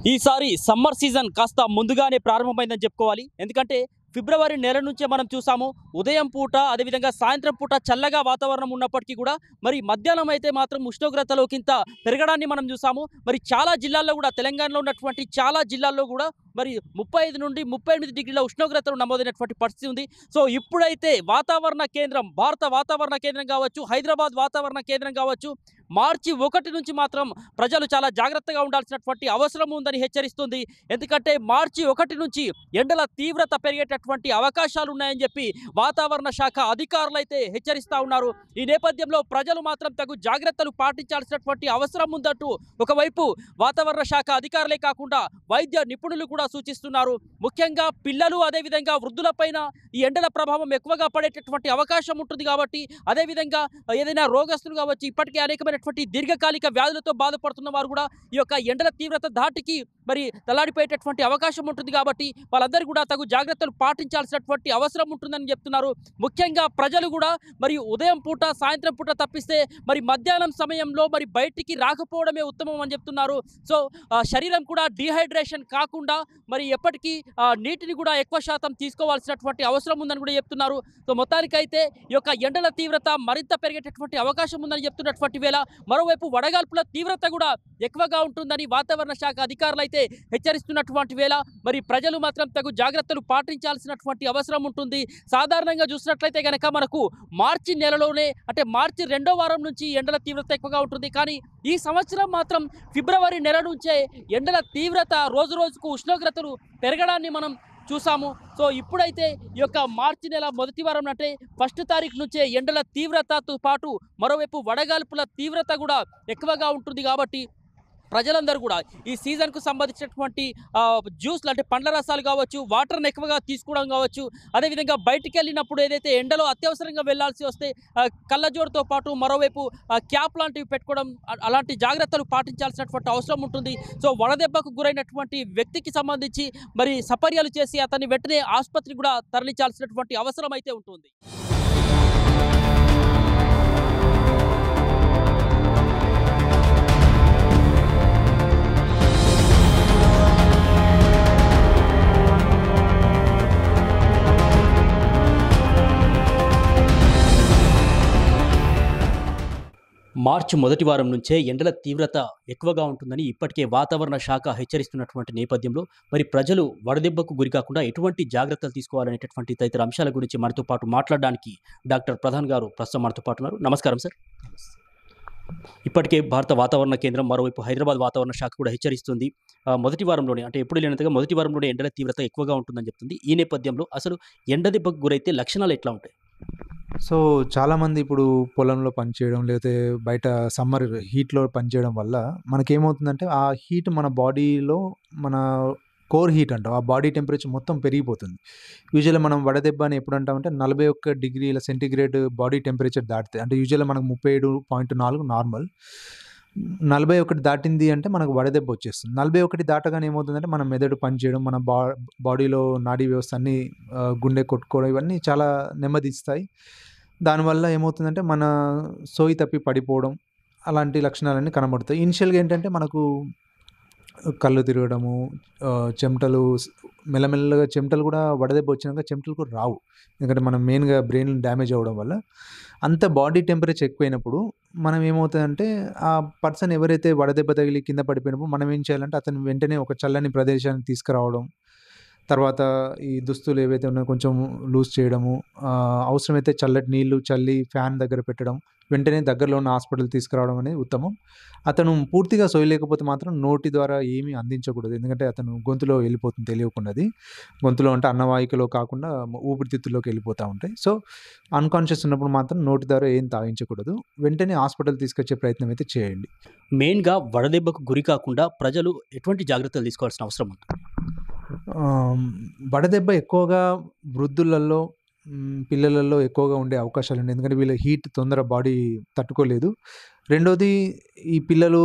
ఈసారి summer season కాస్త ముందుగానే ప్రారంభమైందని చెప్పుకోవాలి. ఎందుకంటే ఫిబ్రవరి నెల నుంచే మనం చూసాము. ఉదయం పూట అదేవిధంగా సాయంత్రం పూట చల్లగా వాతావరణం ఉన్నప్పటికీ కూడా మరి మధ్యాహ్నం అయితే మాత్రం ఉష్ణోగ్రతలో కింత పెరగడాన్ని మనం చూసాము. మరి చాలా జిల్లాల్లో కూడా తెలంగాణలో ఉన్నటువంటి చాలా జిల్లాల్లో కూడా మరి 35 నుండి 38 డిగ్రీల ఉష్ణోగ్రతలు నమోదైనటువంటి పరిస్థితి ఉంది. సో ఇప్పుడైతే వాతావరణ కేంద్రం, భారత వాతావరణ కేంద్రం కావచ్చు, హైదరాబాద్ వాతావరణ కేంద్రం కావచ్చు, మార్చి 1 నుంచి మాత్రం ప్రజలు చాలా జాగ్రత్తగా ఉండాల్సినటువంటి అవసరం ఉందని హెచ్చరిస్తుంది. ఎందుకంటే మార్చి 1 నుంచి ఎండల తీవ్రత పెరిగేటటువంటి అవకాశాలు ఉన్నాయని చెప్పి వాతావరణ శాఖ అధికారులు అయితే హెచ్చరిస్తూ ఉన్నారు. ఈ నేపథ్యంలో ప్రజలు మాత్రం తగు జాగ్రత్తలు పాటించాల్సినటువంటి అవసరం ఉందంటూ ఒకవైపు వాతావరణ శాఖ అధికారులే కాకుండా వైద్య నిపుణులు కూడా సూచిస్తున్నారు. ముఖ్యంగా పిల్లలు అదేవిధంగా వృద్ధులపైన ఈ ఎండల ప్రభావం ఎక్కువగా పడేటటువంటి అవకాశం ఉంటుంది కాబట్టి, అదేవిధంగా ఏదైనా రోగస్తులు కావచ్చు, ఇప్పటికే అనేకమైనటువంటి దీర్ఘకాలిక వ్యాధులతో బాధపడుతున్న వారు కూడా ఈ యొక్క ఎండల తీవ్రత ధాటికి మరి తల్లాడిపోయేటటువంటి అవకాశం ఉంటుంది కాబట్టి వాళ్ళందరూ కూడా తగు జాగ్రత్తలు పాటించాల్సినటువంటి అవసరం ఉంటుందని చెప్తున్నారు. ముఖ్యంగా ప్రజలు కూడా మరి ఉదయం పూట సాయంత్రం పూట తప్పిస్తే మరి మధ్యాహ్నం సమయంలో మరి బయటికి రాకపోవడమే ఉత్తమం అని చెప్తున్నారు. సో శరీరం కూడా డీహైడ్రేషన్ కాకుండా మరి ఎప్పటికీ నీటిని కూడా ఎక్కువ శాతం తీసుకోవాల్సినటువంటి అవసరం ఉందని కూడా చెప్తున్నారు. సో మొత్తానికైతే ఈ యొక్క ఎండల తీవ్రత మరింత పెరిగేటటువంటి అవకాశం ఉందని చెప్తున్నటువంటి వేళ మరోవైపు వడగాల్పుల తీవ్రత కూడా ఎక్కువగా ఉంటుందని వాతావరణ శాఖ అధికారులు అయితే హెచ్చరిస్తున్నటువంటి వేళ మరి ప్రజలు మాత్రం తగు జాగ్రత్తలు పాటించాల్సినటువంటి అవసరం ఉంటుంది. సాధారణంగా చూసినట్లయితే కనుక మనకు మార్చి నెలలోనే, అంటే మార్చి 2వ వారం నుంచి ఎండల తీవ్రత ఎక్కువగా ఉంటుంది. కానీ ఈ సంవత్సరం మాత్రం ఫిబ్రవరి నెల నుంచే ఎండల తీవ్రత రోజు రోజుకు ఉష్ణోగ్రతలు పెరగడాన్ని మనం చూసాము. సో ఇప్పుడైతే ఈ యొక్క మార్చి నెల మొదటి వారం అంటే 1 తారీఖు నుంచే ఎండల తీవ్రతతో పాటు మరోవైపు వడగాల్పుల తీవ్రత కూడా ఎక్కువగా ఉంటుంది కాబట్టి ప్రజలందరూ కూడా ఈ సీజన్కు సంబంధించినటువంటి జ్యూస్లు అంటే పండ్ల రసాలు కావచ్చు, వాటర్ని ఎక్కువగా తీసుకోవడం కావచ్చు, అదేవిధంగా బయటికి వెళ్ళినప్పుడు ఏదైతే ఎండలో అత్యవసరంగా వెళ్లాల్సి వస్తే కళ్ళజోడుతో పాటు మరోవైపు క్యాప్ లాంటివి పెట్టుకోవడం, అలాంటి జాగ్రత్తలు పాటించాల్సినటువంటి అవసరం ఉంటుంది. సో వడదెబ్బకు గురైనటువంటి వ్యక్తికి సంబంధించి మరి సపర్యలు చేసి అతన్ని వెంటనే ఆసుపత్రికి కూడా తరలించాల్సినటువంటి అవసరం అయితే ఉంటుంది. మార్చి మొదటి వారం నుంచే ఎండల తీవ్రత ఎక్కువగా ఉంటుందని ఇప్పటికే వాతావరణ శాఖ హెచ్చరిస్తున్నటువంటి నేపథ్యంలో మరి ప్రజలు వడదెబ్బకు గురికాకుండా ఎటువంటి జాగ్రత్తలు తీసుకోవాలనేటటువంటి తదితర అంశాల గురించి మనతో పాటు మాట్లాడడానికి డాక్టర్ ప్రధాన్ గారు ప్రస్తుతం మనతో పాటు ఉన్నారు. నమస్కారం సార్. ఇప్పటికే భారత వాతావరణ కేంద్రం, మరోవైపు హైదరాబాద్ వాతావరణ శాఖ కూడా హెచ్చరిస్తుంది. మొదటి వారంలోనే, అంటే ఎప్పుడు లేనంతగా మొదటి వారంలోనే ఎండల తీవ్రత ఎక్కువగా ఉంటుందని చెప్తుంది. ఈ నేపథ్యంలో అసలు ఎండ దెబ్బకు గురైతే లక్షణాలు ఎట్లా ఉంటాయి? సో, చాలామంది ఇప్పుడు పొలంలో పనిచేయడం, లేకపోతే బయట సమ్మర్ హీట్‌లో పనిచేయడం వల్ల మనకేమవుతుందంటే, ఆ హీట్ మన బాడీలో మన కోర్ హీట్ అంటాం. ఆ బాడీ టెంపరేచర్ మొత్తం పెరిగిపోతుంది. యూజువల్‌గా మనం వడదెబ్బ అని ఎప్పుడంటామంటే 41 డిగ్రీల సెంటీగ్రేడ్ బాడీ టెంపరేచర్ దాటితే, అంటే యూజువల్‌గా మనకు 37.4 నార్మల్. 41 దాటింది అంటే మనకు వడదెబ్బ వచ్చేస్తుంది. 41 దాటగానే ఏమవుతుందంటే మన మెదడు పనిచేయడం, మన బాడీలో నాడీ వ్యవస్థ అన్నీ గుండె కొట్టుకోవడం ఇవన్నీ చాలా నెమ్మదిస్తాయి. దానివల్ల ఏమవుతుందంటే మన సోయి తప్పి పడిపోవడం, అలాంటి లక్షణాలన్నీ కనబడతాయి. ఇనిషియల్‌గా ఏంటంటే మనకు కళ్ళు తిరగడము, చెమటలు, మెల్లమెల్లగా చెమటలు కూడా వడదెబ్బ వచ్చినాక చెమటలు కూడా రావు. ఎందుకంటే మనం మెయిన్‌గా బ్రెయిన్ డ్యామేజ్ అవ్వడం వల్ల. అంత బాడీ టెంపరేచర్ ఎక్కువైనప్పుడు మనం ఏమవుతదంటే, ఆ పర్సన్ ఎవరైతే వడదెబ్బ తగిలి కింద పడిపోయినప్పుడు మనం ఏం చేయాలంటే అతన్ని వెంటనే ఒక చల్లని ప్రదేశానికి తీసుకురావడం. తర్వాత ఈ దుస్తులు ఏవైతే ఉన్నాయో కొంచెం లూజ్ చేయడము, అవసరమైతే చల్లటి నీళ్లు చల్లి ఫ్యాన్ దగ్గర పెట్టడం, వెంటనే దగ్గరలో ఉన్న హాస్పిటల్ తీసుకురావడం అనేది ఉత్తమం. అతను పూర్తిగా సోయలేకపోతే మాత్రం నోటి ద్వారా ఏమీ అందించకూడదు. ఎందుకంటే అతను గొంతులో వెళ్ళిపోతుంది తెలియకుండా అది. గొంతులో అంటే అన్నవాహికలో కాకుండా ఊపిరితిత్తుల్లోకి వెళ్ళిపోతూ ఉంటాయి. సో, అన్‌కాన్షియస్ ఉన్నప్పుడు మాత్రం నోటి ద్వారా ఏం తాగించకూడదు. వెంటనే హాస్పిటల్ తీసుకొచ్చే ప్రయత్నం అయితే చేయండి. మెయిన్‌గా వడదెబ్బకు గురి కాకుండా ప్రజలు ఎటువంటి జాగ్రత్తలు తీసుకోవాల్సిన అవసరం ఉంది? వడదెబ్బ ఎక్కువగా వృద్ధులలో, పిల్లలలో ఎక్కువగా ఉండే అవకాశాలున్నాయి. ఎందుకంటే వీళ్ళ హీట్ తొందర బాడీ తట్టుకోలేదు. రెండోది, ఈ పిల్లలు,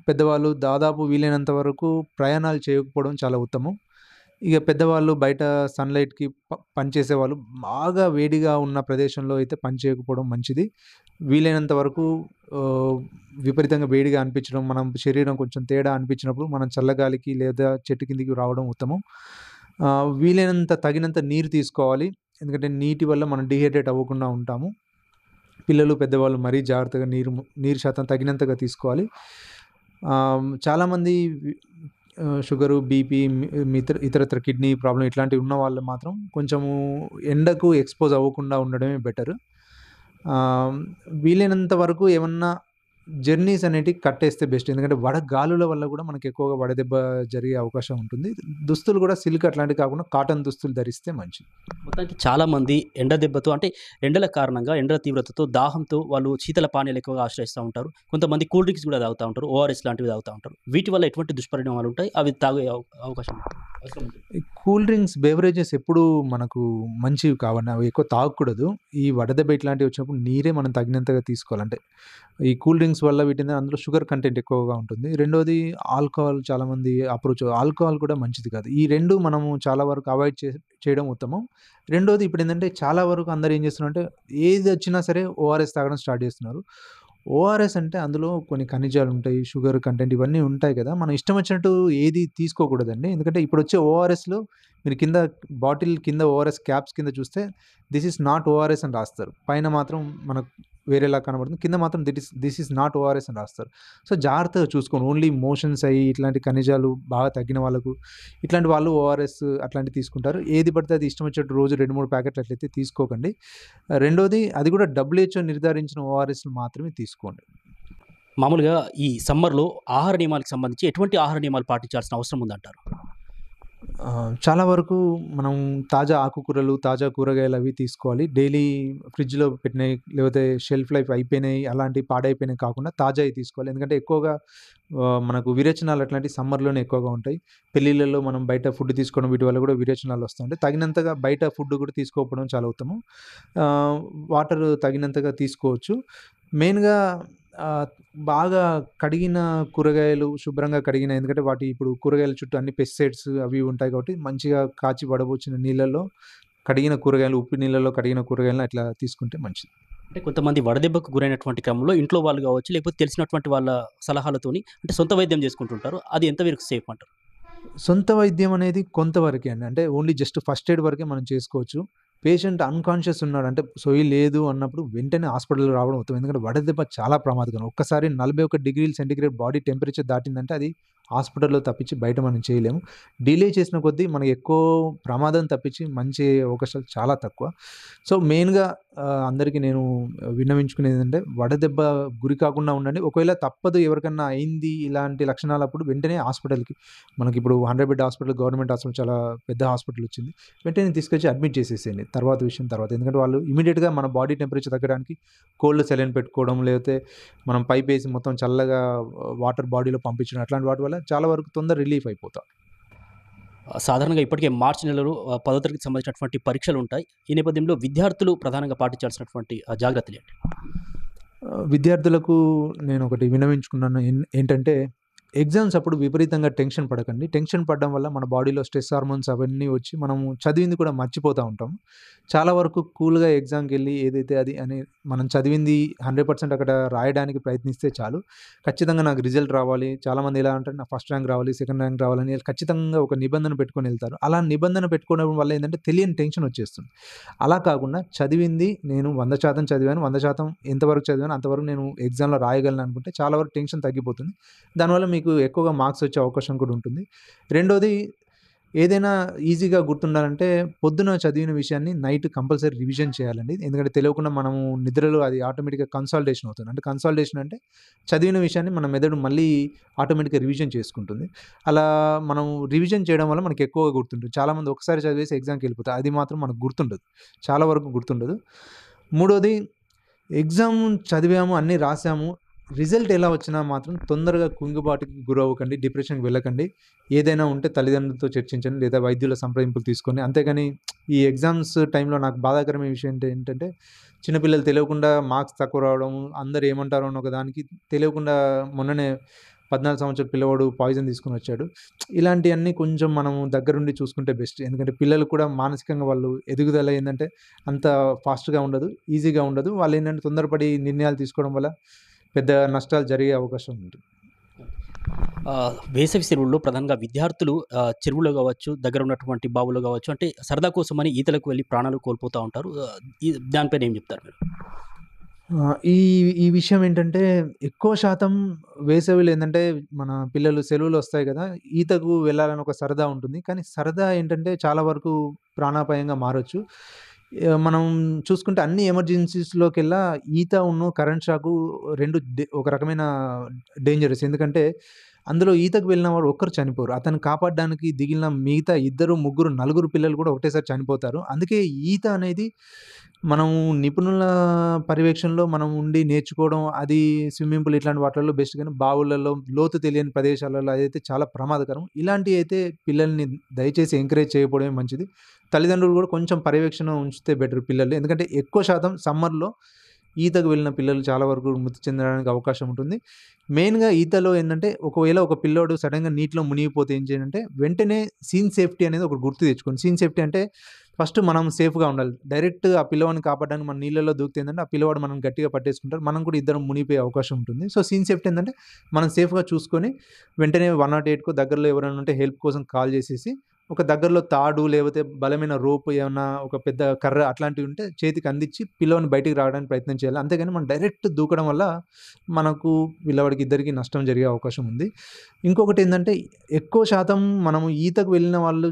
పెద్దవాళ్ళు దాదాపు వీలైనంత వరకు ప్రయాణాలు చేయకపోవడం చాలా ఉత్తమం. ఇక పెద్దవాళ్ళు బయట సన్‌లైట్‌కి పనిచేసేవాళ్ళు బాగా వేడిగా ఉన్న ప్రదేశంలో అయితే పని చేయకపోవడం మంచిది. వీలైనంత వరకు ఆహ్, విపరీతంగా వేడిగా అనిపించడం, మనం శరీరం కొంచెం తేడా అనిపించినప్పుడు మనం చల్లగాలికి లేదా చెట్టు కిందకి రావడం ఉత్తమం. వీలైనంత తగినంత నీరు తీసుకోవాలి. ఎందుకంటే నీటి వల్ల మనం డీహైడ్రేట్ అవ్వకుండా ఉంటాము. పిల్లలు, పెద్దవాళ్ళు మరీ జాగ్రత్తగా నీరు శాతం తగినంతగా తీసుకోవాలి. చాలామంది షుగరు, బీపీ, ఇతరత్ర కిడ్నీ ప్రాబ్లమ్ ఇట్లాంటివి ఉన్న వాళ్ళు మాత్రం కొంచెము ఎండకు ఎక్స్‌పోజ్ అవ్వకుండా ఉండడమే బెటరు. ఆహ్, వీలైనంత వరకు ఏమన్నా జర్నీస్ అనేటివి కట్టేస్తే బెస్ట్. ఎందుకంటే వడగాలుల వల్ల గూడా మనకి ఎక్కువగా వడదెబ్బ జరిగే అవకాశం ఉంటుంది. దుస్తులు గూడా సిల్క్ అట్లాంటివి కాకుండా కాటన్ దుస్తులు ధరిస్తే మంచిది. మొత్తానికి చాలామంది ఎండ దెబ్బతో అంటే ఎండల కారణంగా, ఎండల తీవ్రతతో, దాహంతో వాళ్ళు శీతల పానీయాలు ఎక్కువగా ఆశ్రయిస్తా ఉంటారు. కొంతమంది కూల్ డ్రింక్స్ గూడా తాగుతా ఉంటారు. ఓఆర్ఎస్ లాంటివి తాగుతా ఉంటారు. వీటి వల్ల ఎటువంటి దుష్పరిణామాలు ఉంటాయి? అవి తాగే అవకాశం ఉంటుంది. అవసరం ఉంటుంది. ఈ కూల్ డ్రింక్స్, బెవరేజెస్ ఎప్పుడూ మనకు మంచివి కావండి. అవి ఎక్కువ తాగకూడదు. ఈ వడదెబ్బ ఇట్లాంటివి వచ్చినప్పుడు నీరే మనం తగినంతగా తీసుకోవాలి. అంటే ఈ కూల్ డ్రింక్స్ వల్ల అందులో షుగర్ కంటెంట్ ఎక్కువగా ఉంటుంది. రెండోది ఆల్కహాల్ చాలామంది ఆల్కహాల్ కూడా మంచిది కాదు. ఈ 2 మనము చాలా వరకు అవాయిడ్ చేయడం ఉత్తమం. రెండోది ఇప్పుడేందంటే చాలా వరకు అందరూ ఏం చేస్తున్నారంటే ఏదొచ్చినా సరే ఓఆర్ఎస్ తాగడం స్టార్ట్ చేస్తున్నారు. ఓఆర్ఎస్ అంటే అందులో కొన్ని ఖనిజాలుంటాయి, షుగర్ కంటెంట్ ఇవన్నీ ఉంటాయి కదా! మనం ఇష్టం వచ్చినట్టు ఏది తీసుకోకూడదండి. ఎందుకంటే ఇప్పుడొచ్చే ఓఆర్ఎస్‌లో మీరు బాటిల్ కింద ఓఆర్ఎస్ క్యాప్స్ కింద చూస్తే దిస్ ఈస్ నాట్ ఓఆర్ఎస్ అని రాస్తారు. పైన మాత్రం మనకు వేరేలా కనబడుతుంది. కింద మాత్రం దిస్ ఈస్ నాట్ ఓఆర్ఎస్ అని రాస్తారు. సో, జాగ్రత్తగా చూసుకోండి. ఓన్లీ మోషన్స్ అయ్యి ఇట్లాంటి ఖనిజాలు బాగా తగ్గిన వాళ్ళకు, ఇట్లాంటి వాళ్ళు ఓఆర్ఎస్ అట్లాంటివి తీసుకుంటారు. ఏది పడితే అది ఇష్టం వచ్చినట్టు రోజు 2, 3 ప్యాకెట్లు అట్లయితే తీసుకోకండి. రెండోది అది కూడా డబ్ల్యూహెచ్ఓ నిర్ధారించిన ఓఆర్ఎస్‌లు మాత్రమే తీసుకోండి. మామూలుగా ఈ సమ్మర్‌లో ఆహార నియమాలకు సంబంధించి ఎటువంటి ఆహార నియమాలు పాటించాల్సిన అవసరం ఉందంటారు? చాలా వరకు మనం తాజా ఆకుకూరలు, తాజా కూరగాయలు అవి తీసుకోవాలి. డైలీ ఫ్రిడ్జ్‌లో పెట్టినయి లేకపోతే షెల్ఫ్ లైఫ్ అయిపోయినయి, అలాంటివి పాడైపోయినయి కాకుండా తాజాయి తీసుకోవాలి. ఎందుకంటే ఎక్కువగా మనకు విరేచనాలు అట్లాంటివి సమ్మర్‌లోనే ఎక్కువగా ఉంటాయి. పెళ్ళిళ్ళలో మనం బయట ఫుడ్ తీసుకోవడం వీటి వల్ల కూడా విరేచనాలు వస్తుంటాయి. తగినంతగా బయట ఫుడ్ కూడా తీసుకోకపోవడం చాలా ఉత్తమం. ఆహ్, వాటర్ తగినంతగా తీసుకోవచ్చు. మెయిన్‌గా ఆహ్, బాగా కడిగిన కూరగాయలు శుభ్రంగా కడిగిన, ఎందుకంటే ఇప్పుడు కూరగాయల చుట్టూ అన్ని పెస్టిసైడ్స్ అవి ఉంటాయి కాబట్టి మంచిగా కాచి వడబోచిన నీళ్ళల్లో కడిగిన కూరగాయలు, ఉప్పు నీళ్ళలో కడిగిన కూరగాయలను అట్లా తీసుకుంటే మంచిది. అంటే కొంతమంది వడదెబ్బకు గురైనటువంటి క్రమంలో ఇంట్లో వాళ్ళు గావచ్చు, లేకపోతే తెలిసినటువంటి వాళ్ళ సలహాలతోని అంటే సొంత వైద్యం చేసుకుంటుంటారు. అది ఎంతవరకు సేఫ్ అంటారు? సొంత వైద్యం అనేది కొంతవరకే అండి. అంటే ఓన్లీ జస్ట్ ఫస్ట్ ఎయిడ్ వరకే మనం చేసుకోవచ్చు. పేషెంట్ అన్‌కాన్షియస్ ఉన్నాడు అంటే సోయి లేదు అన్నప్పుడు వెంటనే హాస్పిటల్‌కి రావడం ఉత్తమం. ఎందుకంటే వడదెబ్బ చాలా ప్రమాదకరం. ఒక్కసారి 41 డిగ్రీల సెంటీగ్రేడ్ బాడీ టెంపరేచర్ దాటిందంటే అది హాస్పిటల్‌లో తప్పించి బయట మనం చేయలేము. డిలే చేసిన కొద్దీ మనకు ఎక్కువ ప్రమాదం తప్పించి మంచి అవకాశాలు చాలా తక్కువ. సో, మెయిన్‌గా అందరికి నేను విన్నవించుకునేదేంటంటే వడదెబ్బ గురి కాకుండా ఉండండి. ఒకవేళ తప్పదు ఎవరికన్నా అయింది ఇలాంటి లక్షణాలప్పుడు వెంటనే హాస్పిటల్‌కి, మనకిప్పుడు 100 బెడ్ హాస్పిటల్, గవర్నమెంట్ హాస్పిటల్ చాలా పెద్ద హాస్పిటల్ వచ్చింది. వెంటనే తీసుకొచ్చి అడ్మిట్ చేసేసేయండి. తర్వాత విషయం తర్వాత. ఎందుకంటే వాళ్ళు ఇమ్మీడియేట్‌గా మన బాడీ టెంపరేచర్ తగ్గడానికి కోల్డ్ సెలైన్ పెట్టుకోవడం, లేకపోతే మనం పైపేసి మొత్తం చల్లగా వాటర్ బాడీలో పంపించడం అట్లాంటి వాటి వల్ల చాలా వరకు తొందర రిలీఫ్ అయిపోతాం. సాధారణంగా ఇప్పటికే మార్చి నెలలో 10వ తరగతికి సంబంధించినటువంటి పరీక్షలుంటాయి. ఈ నేపథ్యంలో విద్యార్థులు ప్రధానంగా పాటించాల్సినటువంటి జాగ్రత్తలేంటి? విద్యార్థులకు నేనొకటి విన్నవించుకున్నాను. ఏంటంటే ఎగ్జామ్స్ అప్పుడు విపరీతంగా టెన్షన్ పడకండి. టెన్షన్ పడడం వల్ల మన బాడీలో స్ట్రెస్ హార్మోన్స్ అవన్నీ వచ్చి మనము చదివింది కూడా మర్చిపోతా ఉంటాం. చాలా వరకు కూల్‌గా ఎగ్జామ్‌కెళ్ళి ఏదైతే అది అని మనం చదివింది 100% అక్కడ రాయడానికి ప్రయత్నిస్తే చాలు. ఖచ్చితంగా నాకు రిజల్ట్ రావాలి. చాలామంది ఎలా అంటారు నాకు ఫస్ట్ ర్యాంక్ రావాలి, సెకండ్ ర్యాంక్ రావాలని ఖచ్చితంగా ఒక నిబంధన పెట్టుకొని ఎళ్తారు. అలా నిబంధన పెట్టుకోవడం వల్ల ఏందంటే తెలియని టెన్షన్ వచ్చేస్తుంది. అలా కాకుండా చదివింది నేను 100% చదివాను. 100% ఎంతవరకు చదివానో అంతవరకు నేను ఎగ్జామ్‌లో రాయగలను అనుకుంటే చాలా వరకు టెన్షన్ తగ్గిపోతుంది. దానివల్ల మీకు ఎక్కువగా మార్క్స్ వచ్చే అవకాశం కూడా ఉంటుంది. రెండోది ఏదైనా ఈజీగా గుర్తుండాలంటే పొద్దున చదివిన విషయాన్ని నైట్ కంపల్సరీ రివిజన్ చేయాలండి. ఎందుకంటే తెలియకుండా మనము నిద్రలో అది ఆటోమేటిక్‌గా కన్సాలిడేషన్ అవుతుంది. అంటే కన్సాలిడేషన్ అంటే చదివిన విషయాన్ని మన మెదడు మళ్ళీ ఆటోమేటిక్‌గా రివిజన్ చేసుకుంటుంది. అలా మనం రివిజన్ చేయడం వల్ల మనకు ఎక్కువగా గుర్తుంటుంది. చాలామంది ఒకసారి చదివేసి ఎగ్జామ్‌కెళ్ళిపోతారు. అది మాత్రం మనకు గుర్తుండదు. చాలా వరకు గుర్తుండదు. మూడోది ఎగ్జామ్ చదివాము, అన్నీ రాసాము. రిజల్ట్ ఎలా వచ్చినా మాత్రం తొందరగా కుంగుబాటుకి గురవ్వకండి. డిప్రెషన్‌కి వెళ్ళకండి. ఏదైనా ఉంటే తల్లిదండ్రులతో చర్చించండి. లేదా వైద్యుల సంప్రదింపులు తీసుకోండి. అంతేగాని ఈ ఎగ్జామ్స్ టైంలో నాకు బాధాకరమైన విషయం ఏంటంటే చిన్న పిల్లలు తెలియకుండా మార్క్స్ తక్కువ రావడం, అందరూ ఏమంటారో అని ఒకదానికి తెలియకుండా మొన్ననే 14 సంవత్సరాల పిల్లవాడు పాయిజన్ తీసుకొని వచ్చాడు. ఇలాంటియన్నీ కొంచెం మనం దగ్గరుండి చూసుకుంటే బెస్ట్. ఎందుకంటే పిల్లలు కూడా మానసికంగా వాళ్ళు ఎదుగుదల ఏందంటే అంత ఫాస్ట్‌గా ఉండదు. ఈజీగా ఉండదు. వాళ్ళేంటంటే తొందరపడి నిర్ణయాలు తీసుకోవడం వల్ల పెద్ద నష్టాలు జరిగే అవకాశం ఉంది. వేసవి సెలవుల్లో ప్రధానంగా విద్యార్థులు చెరువులో కావచ్చు, దగ్గర ఉన్నటువంటి బావుల్లో కావచ్చు, అంటే సరదా కోసమని ఈతలకు వెళ్లి ప్రాణాలు కోల్పోతా ఉంటారు. దానిపైన ఏం చెప్తారు మీరు? ఈ ఈ విషయం ఏంటంటే ఎక్కువ శాతం వేసవిలో ఏందంటే మన పిల్లలు సెలవులొస్తాయి గదా! ఈతకు వెళ్ళాలని ఒక సరదా ఉంటుంది. కానీ సరదా ఏంటంటే చాలా వరకు ప్రాణాపాయంగా మారొచ్చు. మనం చూసుకుంటే అన్ని ఎమర్జెన్సీస్‌లోకెల్లా ఈత కరెంట్ షాకు 2 ఒక రకమైన డేంజరస్. ఎందుకంటే అందులో ఈతకు వెళ్ళిన వాడు ఒక్కరు చనిపోరు. అతన్ని కాపాడడానికి దిగిన మిగతా ఇద్దరు, ముగ్గురు, నలుగురు పిల్లలు కూడా ఒకటేసారి చనిపోతారు. అందుకే ఈత అనేది మనం నిపుణుల పర్యవేక్షణలో మనం ఉండి నేర్చుకోవడం అది స్విమ్మింగ్ పూల్ ఇట్లాంటి వాటిల్లో బెస్ట్ గాని బావులలో లోతు తెలియని ప్రదేశాలలో అదైతే చాలా ప్రమాదకరం. ఇలాంటివి అయితే పిల్లల్ని దయచేసి ఎంకరేజ్ చేయకపోవడమే మంచిది. తల్లిదండ్రులు కూడా కొంచెం పర్యవేక్షణ ఉంచితే బెటర్ పిల్లల్ని. ఎందుకంటే ఎక్కువ శాతం సమ్మర్‌లో ఈతకు వెళ్ళిన పిల్లలు చాలా వరకు మృతి చెందడానికి అవకాశం ఉంటుంది. మెయిన్‌గా ఈతలో ఏందంటే ఒకవేళ ఒక పిల్లోడు సడెన్‌గా నీటిలో మునిగిపోతే ఏం చేయాలంటే వెంటనే సీన్ సేఫ్టీ అనేది ఒకటి గుర్తు తెచ్చుకోండి. సీన్ సేఫ్టీ అంటే ఫస్ట్ మనం సేఫ్‌గా ఉండాలి. డైరెక్ట్ ఆ పిల్లవాడిని కాపాడడానికి మనం నీళ్ళలో దూకితే ఏందంటే ఆ పిల్లవాడు మనం గట్టిగా పట్టేసుకుంటారు. మనం కూడా ఇద్దరం మునిగిపోయే అవకాశం ఉంటుంది. సో, సీన్ సేఫ్టీ ఏందంటే మనం సేఫ్‌గా చూసుకొని వెంటనే 108కో దగ్గరలో ఎవరైనా ఉంటే హెల్ప్ కోసం కాల్ చేసేసి ఒక దగ్గరలో తాడు లేకపోతే బలమైన రోప్ ఏమన్నా ఒక పెద్ద కర్ర అట్లాంటివి ఉంటే చేతికి అందించి పిల్లోడిని బయటికి రావడానికి ప్రయత్నం చేయాలి. అంతేగాని మనం డైరెక్ట్ దూకడం వల్ల మనకు పిల్లవాడికి ఇద్దరికీ నష్టం జరిగే అవకాశం ఉంది. ఇంకొకటేందంటే ఎక్కువ శాతం మనము ఈతకు వెళ్ళిన వాళ్ళు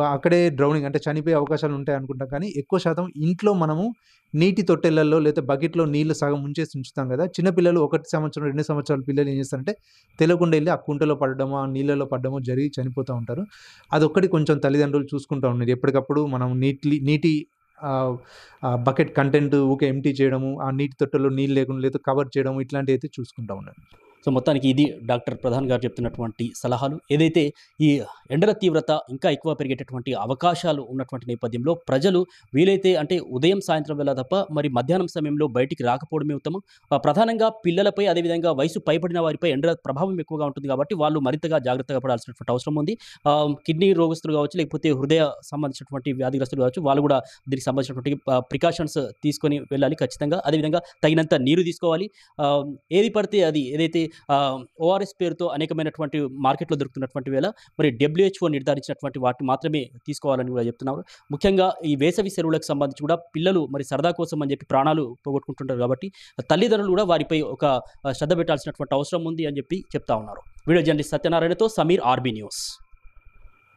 అక్కడే డ్రౌనింగ్ అంటే చనిపోయే అవకాశాలు ఉంటాయనుకుంటాం. కానీ ఎక్కువ శాతం ఇంట్లో మనము నీటి తొట్టెలలో లేకపోతే బకెట్‌లో నీళ్లు సగం ముంచేసి ఉంచుతాం గదా! చిన్న పిల్లలు 1 సంవత్సరం, 2 సంవత్సరాల పిల్లలు ఏం చేస్తారంటే తెలియకుండా ఎళ్లి ఆ కుంటలో పడడమో, ఆ నీళ్ళలో పడడమో జరిగి చనిపోతా ఉంటారు. అదొక్కటి కొంచెం తల్లిదండ్రులు చూసుకుంటా ఉండాలి. ఎప్పటికప్పుడు మనం నీటి ఆహ్, బకెట్ కంటెంట్ ఊకే ఎంప్టీ చేయడము, ఆ నీటి తొట్టెలో నీళ్ళు లేకుండా లేదా కవర్ చేయడం ఇట్లాంటివైతే చూసుకుంటా ఉండాలి. సో, మొత్తానికి ఇది డాక్టర్ ప్రధాన్ గారు చెప్తున్నటువంటి సలహాలు. ఏదైతే ఈ ఎండల తీవ్రత ఇంకా ఎక్కువ పెరిగేటటువంటి అవకాశాలు ఉన్నటువంటి నేపథ్యంలో ప్రజలు వీలైతే అంటే ఉదయం, సాయంత్రం వేళ తప్ప మరి మధ్యాహ్నం సమయంలో బయటికి రాకపోవడమే ఉత్తమం. ప్రధానంగా పిల్లలపై అదేవిధంగా వయసు పైబడిన వారిపై ఎండల ప్రభావం ఎక్కువగా ఉంటుంది కాబట్టి వాళ్ళు మరింతగా జాగ్రత్తగా పడాల్సినటువంటి అవసరం ఉంది. కిడ్నీ రోగస్తులు కావచ్చు, లేకపోతే హృదయ సంబంధించినటువంటి వ్యాధిగ్రస్తులు కావచ్చు, వాళ్ళు కూడా దీనికి సంబంధించినటువంటి ప్రికాషన్స్ తీసుకొని వెళ్ళాలి ఖచ్చితంగా. అదేవిధంగా తగినంత నీరు తీసుకోవాలి. ఏది పడితే అది ఏదైతే ఓఆర్ఎస్ పేరుతో అనేకమైనటువంటి మార్కెట్‌లో దొరుకుతున్నటువంటి వేళ మరి డబ్ల్యూహెచ్ఓ నిర్ధారించినటువంటి వాటిని మాత్రమే తీసుకోవాలని కూడా చెప్తున్నారు. ముఖ్యంగా ఈ వేసవి సెలవులకు సంబంధించి కూడా పిల్లలు మరి సరదా కోసం అని చెప్పి ప్రాణాలు పోగొట్టుకుంటుంటారు కాబట్టి తల్లిదండ్రులు కూడా వారిపై ఒక శ్రద్ధ పెట్టాల్సినటువంటి అవసరం ఉంది అని చెప్పి చెప్తా ఉన్నారు. వీడియో జర్నలిస్ట్ సత్యనారాయణతో సమీర్, ఆర్బీ న్యూస్.